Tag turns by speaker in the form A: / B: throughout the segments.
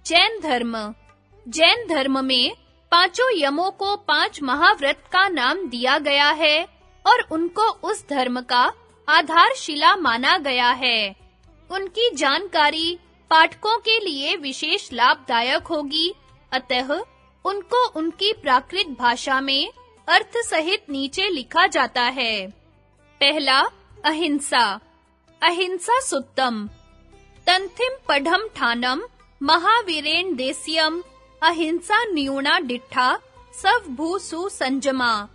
A: जैन धर्म में पांचों यमों को 5 महाव्रत का नाम दिया गया है और उनको उस धर्म का आधारशिला माना गया है। उनकी जानकारी पाठकों के लिए विशेष लाभदायक होगी, अतः उनको उनकी प्राकृत भाषा में अर्थ सहित नीचे लिखा जाता है। पहला, अहिंसा। अहिंसा सुत्तम तंथिम पढ़म ठानम महावीरेण देस्यम अहिंसा न्यूना डिठा सव भूसु संजमा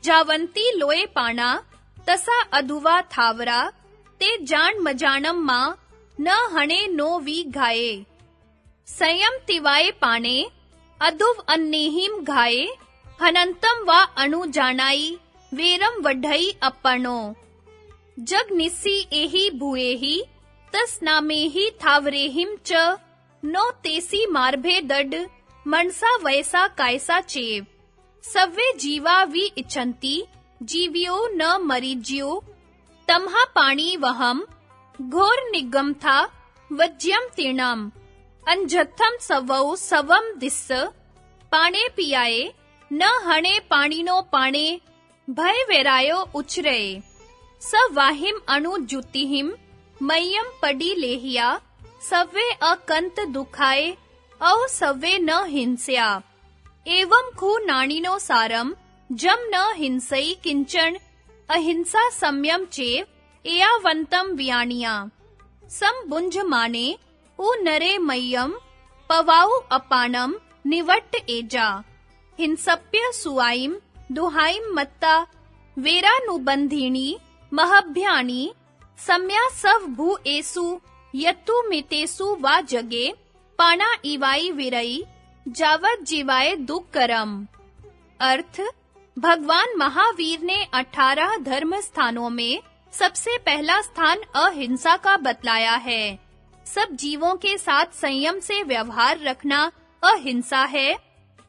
A: जावंती लोए पाणा तसा अधुवा थावरा ते जान मजानम मां न हणे नो वी घाये संयम तिवाए पाणे अधुव अन्नेहिम घाये हनंतम वा अणु जानाई वेरम वढई अपनो जग निस्सी एहि भूएहि तस नामेहि थावरेहिम च नो तेसी मार्भे दड मनसा वैसा कायसा चेव सव्वे जीवा वि इच्छन्ति जीव्यो न मरीज्यो तमहा पाणी वहम घोर निगम था वज्यम तीर्णम अंजथम सवौ सवम दिस्स पाणे पियाए न हणे पाणिनो पाणे भय वेरायो उचरे सवाहिम अणु जुतिहिम मय्यम पडी लेहिया सव्वे अकंत दुखाए औ सव्वे न हिंस्या एवं खु नाणिनो सारम जम न हिंसई किंचन अहिंसा सम्यम चेव एयावंतम व्याणिया सम बुंज माने उ नरे मय्यम पवाउ अपानम निवट्ट एजा हिंसप्य सुआइम दुहाइम मत्ता वेरानुबंधिनी महभ्यानी सम्या सव भू एसु यत्तु मितेसु वा जगे पाणा इवाई विरई जावत जीवाए दुख करम। अर्थ, भगवान महावीर ने 18 धर्म स्थानों में सबसे पहला स्थान अहिंसा का बतलाया है। सब जीवों के साथ संयम से व्यवहार रखना अहिंसा है।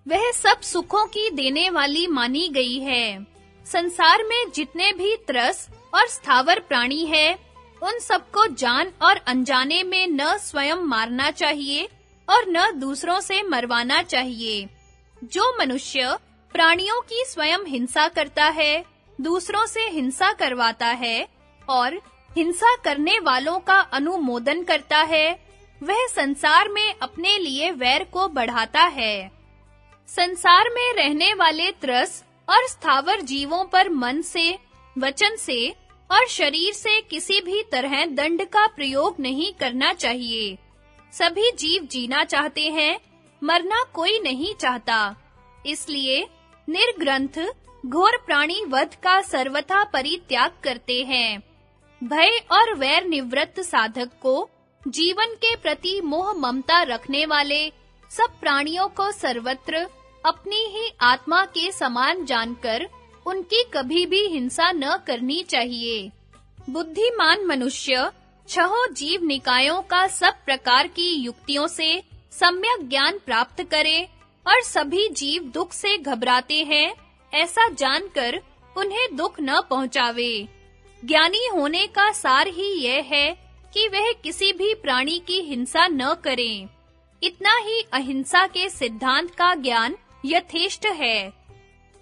A: वह सब सुखों की देने वाली मानी गई है। संसार में जितने भी त्रस और स्थावर प्राणी है, उन सबको जान और अनजाने में न स्वयं मारना चाहिए और न दूसरों से मरवाना चाहिए। जो मनुष्य प्राणियों की स्वयं हिंसा करता है, दूसरों से हिंसा करवाता है और हिंसा करने वालों का अनुमोदन करता है, वह संसार में अपने लिए वैर को बढ़ाता है। संसार में रहने वाले त्रस और स्थावर जीवों पर मन से, वचन से और शरीर से किसी भी तरह दंड का प्रयोग नहीं करना चाहिए। सभी जीव जीना चाहते हैं, मरना कोई नहीं चाहता। इसलिए निर्ग्रंथ घोर प्राणी वध का सर्वथा परित्याग करते हैं। भय और वैर निवृत्त साधक को जीवन के प्रति मोह ममता रखने वाले सब प्राणियों को सर्वत्र अपनी ही आत्मा के समान जानकर उनकी कभी भी हिंसा न करनी चाहिए। बुद्धिमान मनुष्य 6 जीव निकायों का सब प्रकार की युक्तियों से सम्यक ज्ञान प्राप्त करे और सभी जीव दुख से घबराते हैं, ऐसा जानकर उन्हें दुख न पहुंचावे। ज्ञानी होने का सार ही यह है कि वह किसी भी प्राणी की हिंसा न करे। इतना ही अहिंसा के सिद्धांत का ज्ञान यथेष्ट है।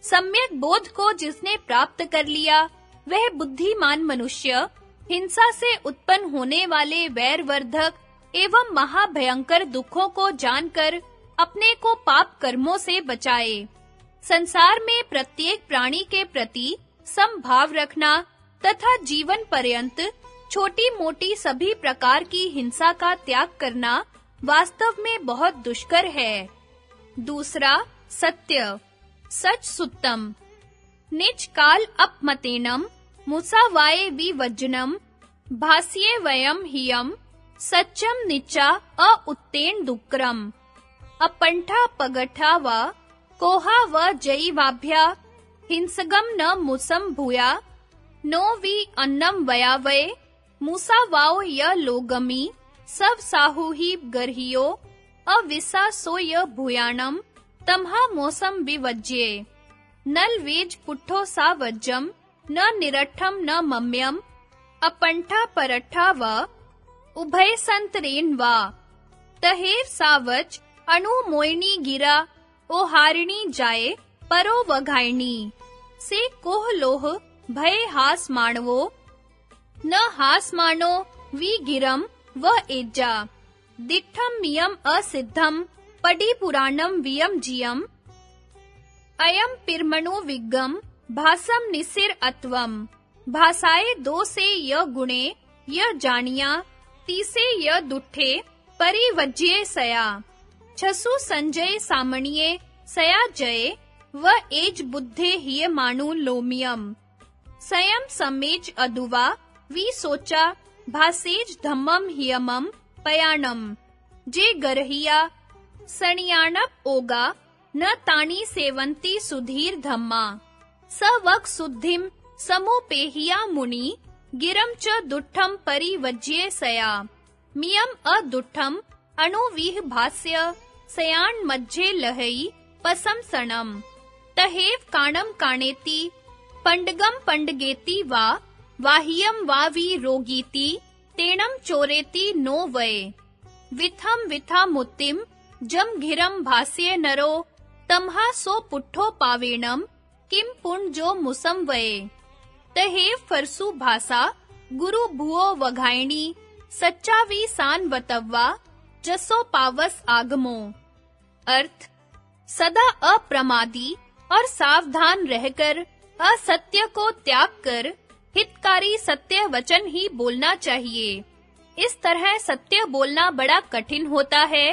A: सम्यक बोध को जिसने प्राप्त कर लिया, वह बुद्धिमान मनुष्य हिंसा से उत्पन्न होने वाले वैरवर्धक एवं महाभयंकर दुखों को जानकर अपने को पाप कर्मों से बचाए। संसार में प्रत्येक प्राणी के प्रति समभाव रखना तथा जीवन पर्यंत छोटी-मोटी सभी प्रकार की हिंसा का त्याग करना वास्तव में बहुत दुष्कर है। दूसरा, सत्य। सच सुत्तम निज काल अपमतेनम मुसावाये विवज्जनम भास्ये वयम हियम सच्चम निचा अउत्तेन दुक्रम अपंठा पगठा व कोहा व जयिवाभ्या हिंसगम न मुसम भूया नो वि अन्नम वयावये मुसावाओ य लोगमी सब साहुहि गर्हियो अविसा सो य भूयाणम तमहा मौसम विवज्ये नल वेज पुट्ठो सा वज्जम न निरठम न मम्यम अपंठा परठा व उभय संतरेन वा तहेर सावच अणु मोयनी गिरा ओहारिणी जाए परो वघायणी से कोह लोह भय हास माणवो न हास मानो वी गिरम व एज्जा दिठम मियम असिद्धम पडी पुराणम वियम जियम अयम पिरमणु विगम भासम निसिर अत्वम भासाए दो से य गुणे य जानिया तीसे य दुठे परिवज्ये सया छसु संजय सामणिये सया जय व एज बुद्धे हिय मानु लोमियम संयम समेज अदुवा वी सोचा भासेज धम्मम हियमम पयाणम जे गरहिया सणियाणप ओगा न तानी सेवंती सुधीर धम्मा स वक सुद्धिम समुपेहिया मुनि गिरम च दुठम परिवज्ये सया मियम अदुठम अणुवीह भास्य सयान मज्जे लहई पसम सणम तहेव काणम काणेति पंडगम पंडगेति वा वाहियम वावी रोगीति तेणम चोरेति नो वये विथम विथा मुत्तिम जम घिरम भास्ये नरो तमहा सो पुट्ठो पावेणम किम पुण्जो मुसम वये तहेव फरसु भाषा गुरु भुओ वघायणी सच्चा वी सान वतव्वा जसो पावस आगमो। अर्थ सदा अप्रमादी और सावधान रहकर असत्य को त्याग कर हितकारी सत्य वचन ही बोलना चाहिए। इस तरह सत्य बोलना बड़ा कठिन होता है।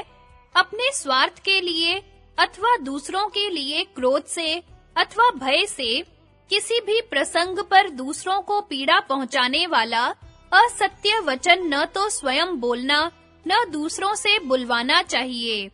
A: अपने स्वार्थ के लिए अथवा दूसरों के लिए क्रोध से अथवा भय से किसी भी प्रसंग पर दूसरों को पीड़ा पहुंचाने वाला असत्य वचन न तो स्वयं बोलना न दूसरों से बुलवाना चाहिए।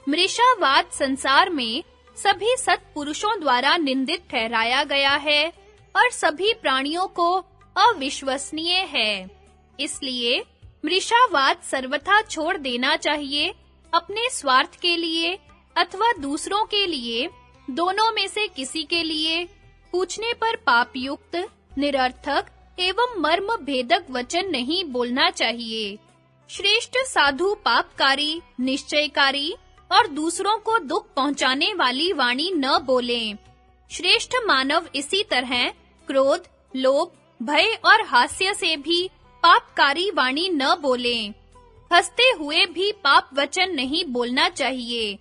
A: मृषावाद संसार में सभी सत्पुरुषों द्वारा निंदित ठहराया गया है और सभी प्राणियों को अविश्वसनीय है। इसलिए मृषावाद सर्वथा छोड़ देना चाहिए। अपने स्वार्थ के लिए अथवा दूसरों के लिए, दोनों में से किसी के लिए पूछने पर पापयुक्त, निरर्थक एवं मर्म भेदक वचन नहीं बोलना चाहिए। श्रेष्ठ साधु पापकारी, निश्चयकारी और दूसरों को दुख पहुंचाने वाली वाणी न बोलें। श्रेष्ठ मानव इसी तरह क्रोध, लोभ, भय और हास्य से भी पापकारी वाणी न बोलें। हंसते हुए भी पाप वचन नहीं बोलना चाहिए।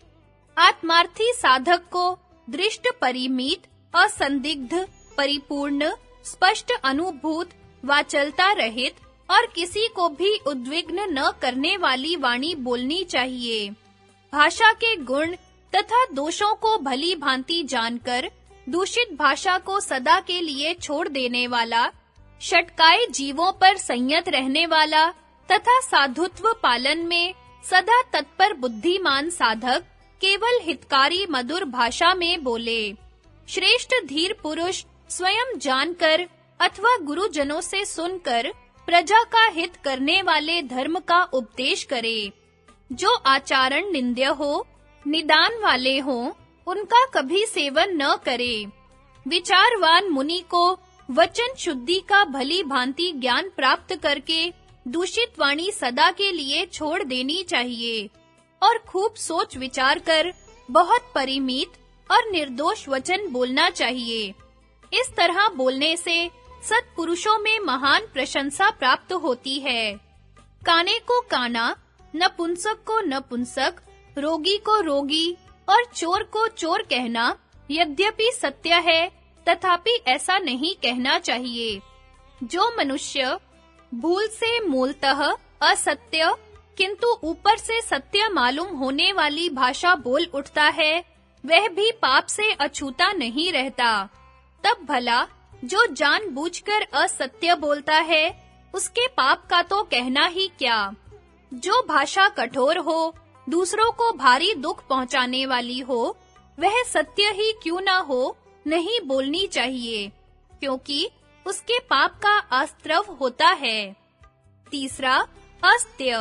A: आत्मार्थी साधक को दृष्ट परिमित, असंदिग्ध, परिपूर्ण, स्पष्ट अनुभूत, वाचलता रहित और किसी को भी उद्विग्न न करने वाली वाणी बोलनी चाहिए। भाषा के गुण तथा दोषों को भली भांति जानकर दूषित भाषा को सदा के लिए छोड़ देने वाला, षटकाए जीवों पर संयत रहने वाला तथा साधुत्व पालन में सदा तत्पर बुद्धिमान साधक केवल हितकारी मधुर भाषा में बोले। श्रेष्ठ धीर पुरुष स्वयं जानकर अथवा गुरुजनों से सुनकर प्रजा का हित करने वाले धर्म का उपदेश करे। जो आचरण निंद्य हो, निदान वाले हों, उनका कभी सेवन न करे। विचारवान मुनि को वचन शुद्धि का भली भांति ज्ञान प्राप्त करके दूषित वाणी सदा के लिए छोड़ देनी चाहिए और खूब सोच विचार कर बहुत परिमित और निर्दोष वचन बोलना चाहिए। इस तरह बोलने से सत्पुरुषों में महान प्रशंसा प्राप्त होती है। काने को काना, नपुंसक को नपुंसक, रोगी को रोगी और चोर को चोर कहना यद्यपि सत्य है, तथापि ऐसा नहीं कहना चाहिए। जो मनुष्य भूल से मूलतः असत्य किंतु ऊपर से सत्य मालूम होने वाली भाषा बोल उठता है, वह भी पाप से अछूता नहीं रहता। तब भला जो जानबूझकर असत्य बोलता है, उसके पाप का तो कहना ही क्या। जो भाषा कठोर हो, दूसरों को भारी दुख पहुंचाने वाली हो, वह सत्य ही क्यों ना हो, नहीं बोलनी चाहिए, क्योंकि उसके पाप का आस्त्रव होता है। तीसरा, अस्त्य।